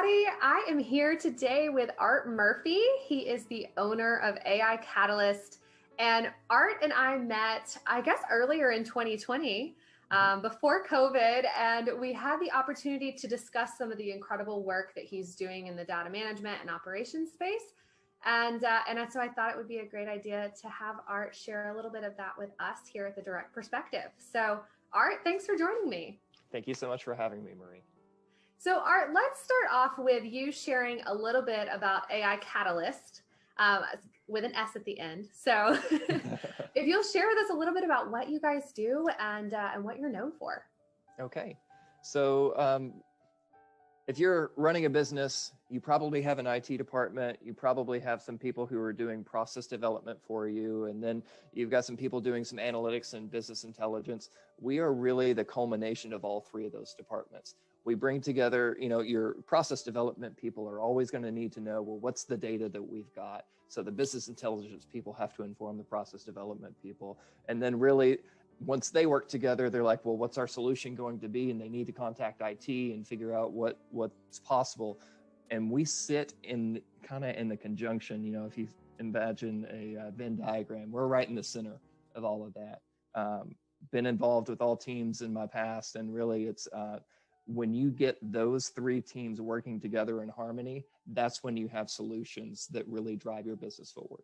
everybody. I am here today with Art Murphy. He is the owner of AI Catalyst. And Art and I met, I guess, earlier in 2020, before COVID. And we had the opportunity to discuss some of the incredible work that he's doing in the data management and operations space. And so I thought it would be a great idea to have Art share a little bit of that with us here at the Direct Perspective. So Art, thanks for joining me. Thank you so much for having me, Marie. So Art, let's start off with you sharing a little bit about AI Catalyst with an S at the end. So if you'll share with us a little bit about what you guys do and what you're known for. Okay. So if you're running a business, you probably have an IT department. You probably have some people who are doing process development for you. And then you've got some people doing some analytics and business intelligence. We are really the culmination of all three of those departments. We bring together, your process development people are always going to need to know, well, what's the data that we've got? So the business intelligence people have to inform the process development people. And then really, once they work together, they're like, well, what's our solution going to be? And they need to contact IT and figure out what's possible. And we sit in the conjunction, if you imagine a Venn diagram, we're right in the center of all of that. Been involved with all teams in my past, and really it's, when you get those three teams working together in harmony, that's when you have solutions that really drive your business forward.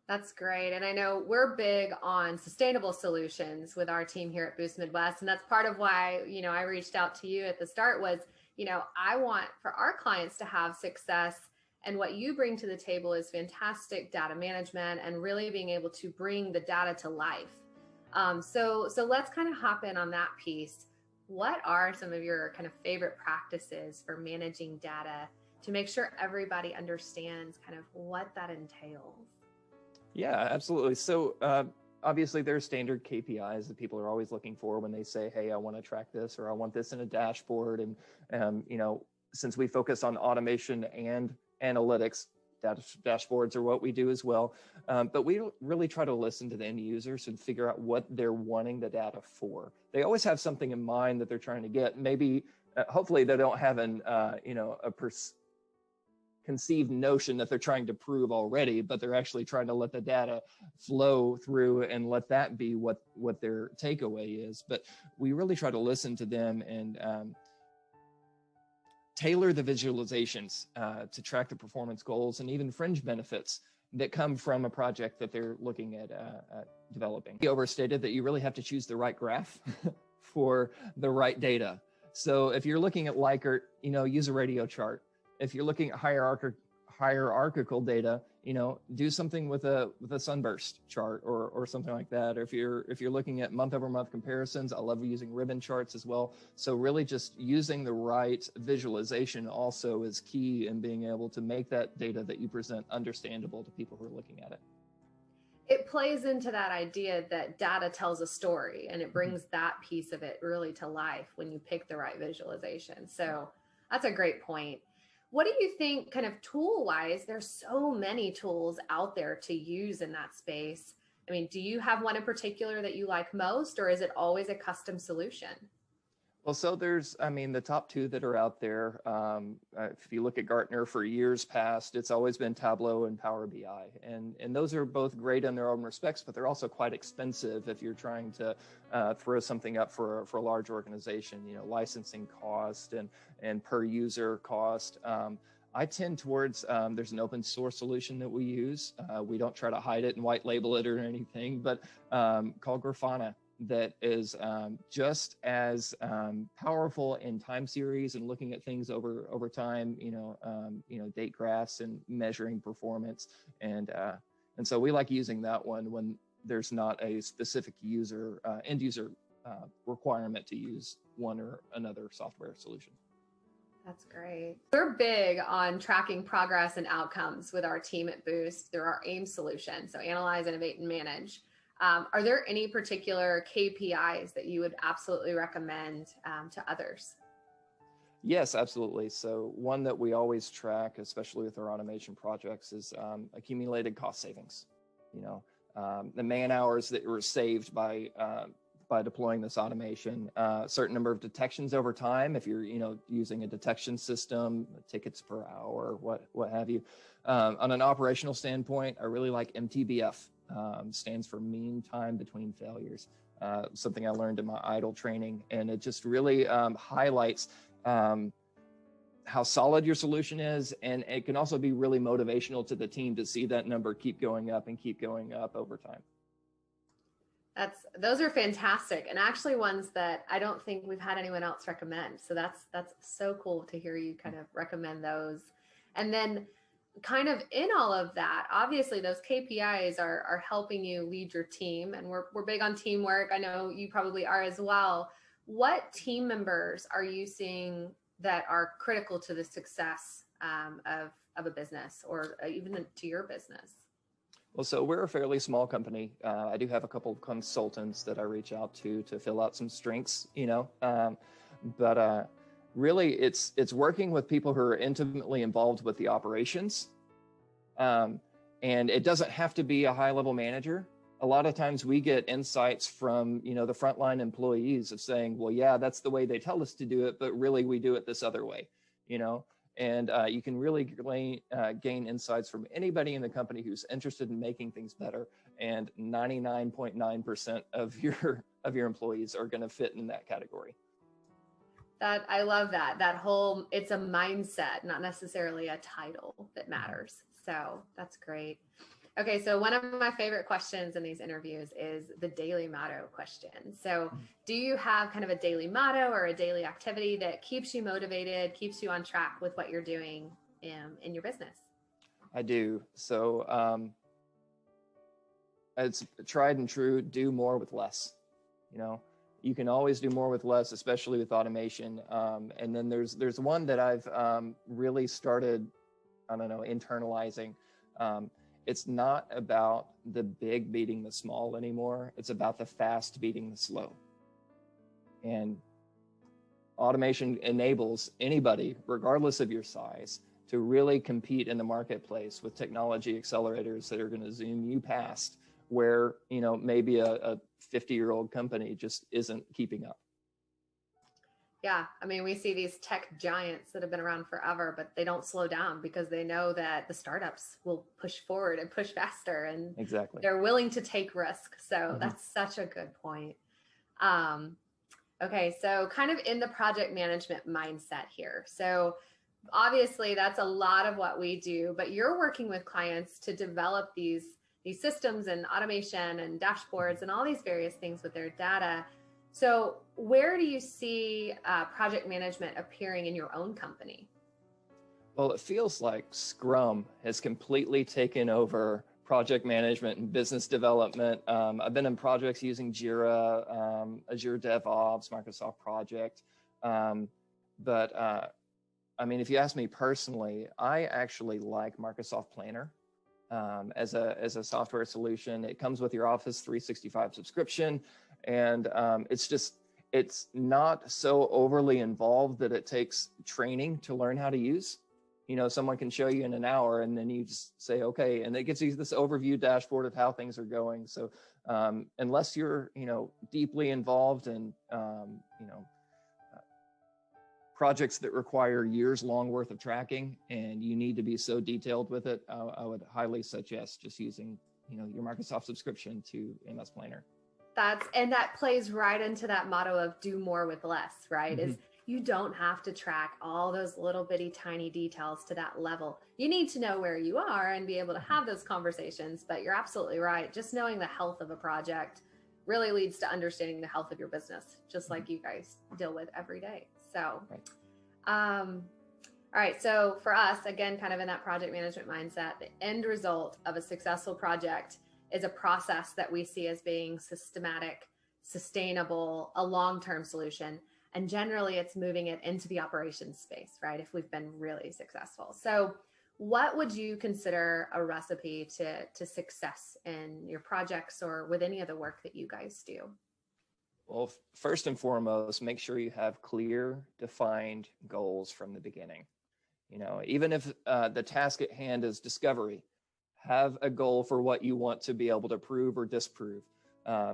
That's great. And I know we're big on sustainable solutions with our team here at Boost Midwest. And that's part of why, I reached out to you at the start was, I want for our clients to have success. And what you bring to the table is fantastic data management and really being able to bring the data to life. So let's kind of hop in on that piece. What are some of your kind of favorite practices for managing data to make sure everybody understands kind of what that entails? Yeah, absolutely. So obviously there's standard KPIs that people are always looking for when they say, hey, I want to track this, or I want this in a dashboard. And, since we focus on automation and analytics, dashboards are what we do as well. But we don't really try to listen to the end users and figure out what they're wanting the data for. They always have something in mind that they're trying to get. Maybe, hopefully they don't have conceived notion that they're trying to prove already, but they're actually trying to let the data flow through and let that be what their takeaway is. But we really try to listen to them and tailor the visualizations to track the performance goals and even fringe benefits that come from a project that they're looking at developing. He overstated that you really have to choose the right graph for the right data. So if you're looking at Likert, use a radio chart. If you're looking at hierarchical data, do something with a sunburst chart or something like that. Or if you're looking at month-over-month comparisons, I love using ribbon charts as well. So really just using the right visualization also is key in being able to make that data that you present understandable to people who are looking at it. It plays into that idea that data tells a story, and it brings that piece of it really to life when you pick the right visualization. So that's a great point. What do you think kind of tool-wise? There's so many tools out there to use in that space. I mean, do you have one in particular that you like most, or is it always a custom solution? Well, so there's, the top two that are out there. If you look at Gartner for years past, it's always been Tableau and Power BI. And those are both great in their own respects, but they're also quite expensive if you're trying to throw something up for a large organization, licensing cost and per user cost. I tend towards, there's an open source solution that we use. We don't try to hide it and white label it or anything, but called Grafana. That is just as powerful in time series and looking at things over time, date graphs and measuring performance. And so we like using that one when there's not a specific end user requirement to use one or another software solution. That's great. We're big on tracking progress and outcomes with our team at Boost through our AIM solution. So analyze, innovate, and manage. Are there any particular KPIs that you would absolutely recommend to others? Yes, absolutely. So one that we always track, especially with our automation projects, is accumulated cost savings. The man hours that were saved by by deploying this automation. A certain number of detections over time, if you're, using a detection system, tickets per hour, what have you. On an operational standpoint, I really like MTBF, stands for mean time between failures. Something I learned in my idle training, and it just really highlights how solid your solution is, and it can also be really motivational to the team to see that number keep going up and keep going up over time. Those are fantastic, and actually ones that I don't think we've had anyone else recommend. So that's so cool to hear you kind of recommend those. And then kind of in all of that, obviously those KPIs are helping you lead your team, and we're big on teamwork. I know you probably are as well. What team members are you seeing that are critical to the success of a business, or even to your business? Well, so we're a fairly small company. I do have a couple of consultants that I reach out to fill out some strengths, but really it's working with people who are intimately involved with the operations. And it doesn't have to be a high-level manager. A lot of times we get insights from, the frontline employees of saying, well, yeah, that's the way they tell us to do it, but really we do it this other way, And you can really gain insights from anybody in the company who's interested in making things better. And 99.9% of your employees are going to fit in that category. I love that whole, it's a mindset, not necessarily a title that matters. So that's great. Okay, so one of my favorite questions in these interviews is the daily motto question. So do you have kind of a daily motto or a daily activity that keeps you motivated, keeps you on track with what you're doing in your business? I do. So it's tried and true, do more with less. You can always do more with less, especially with automation. And then there's one that I've really started, internalizing. It's not about the big beating the small anymore. It's about the fast beating the slow. And automation enables anybody, regardless of your size, to really compete in the marketplace with technology accelerators that are going to zoom you past where, maybe a 50-year-old company just isn't keeping up. Yeah, I mean, we see these tech giants that have been around forever, but they don't slow down because they know that the startups will push forward and push faster, and exactly, they're willing to take risk. So that's such a good point. Okay, so kind of in the project management mindset here. So obviously that's a lot of what we do, but you're working with clients to develop these systems and automation and dashboards and all these various things with their data. So where do you see project management appearing in your own company? Well, it feels like Scrum has completely taken over project management and business development. I've been in projects using Jira, Azure DevOps, Microsoft Project. But if you ask me personally, I actually like Microsoft Planner as a software solution. It comes with your Office 365 subscription. And it's not so overly involved that it takes training to learn how to use. Someone can show you in an hour and then you just say, okay, and it gives you this overview dashboard of how things are going. So unless you're, deeply involved in, projects that require years long worth of tracking and you need to be so detailed with it, I would highly suggest just using, your Microsoft subscription to MS Planner. That plays right into that motto of do more with less, right? Is you don't have to track all those little bitty tiny details to that level. You need to know where you are and be able to have those conversations, but you're absolutely right. Just knowing the health of a project really leads to understanding the health of your business, just like you guys deal with every day. So, all right. So for us, again, kind of in that project management mindset, the end result of a successful project is a process that we see as being systematic, sustainable, a long-term solution. And generally it's moving it into the operations space, right? If we've been really successful. So what would you consider a recipe to success in your projects or with any of the work that you guys do? Well, first and foremost, make sure you have clear, defined goals from the beginning. Even if the task at hand is discovery, have a goal for what you want to be able to prove or disprove.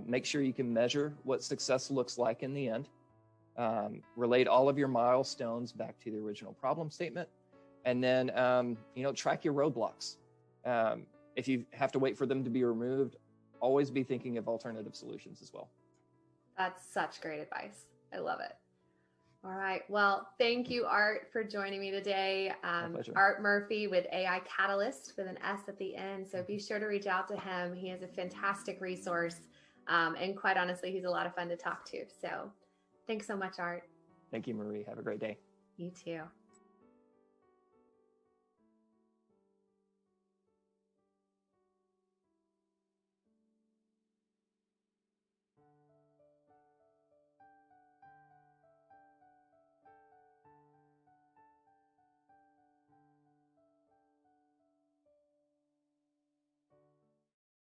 Make sure you can measure what success looks like in the end. Relate all of your milestones back to the original problem statement. And then, track your roadblocks. If you have to wait for them to be removed, always be thinking of alternative solutions as well. That's such great advice. I love it. All right. Well, thank you, Art, for joining me today. My pleasure. Art Murphy with AI Catalyst with an S at the end. So be sure to reach out to him. He is a fantastic resource. And quite honestly, he's a lot of fun to talk to. So thanks so much, Art. Thank you, Marie. Have a great day. You too.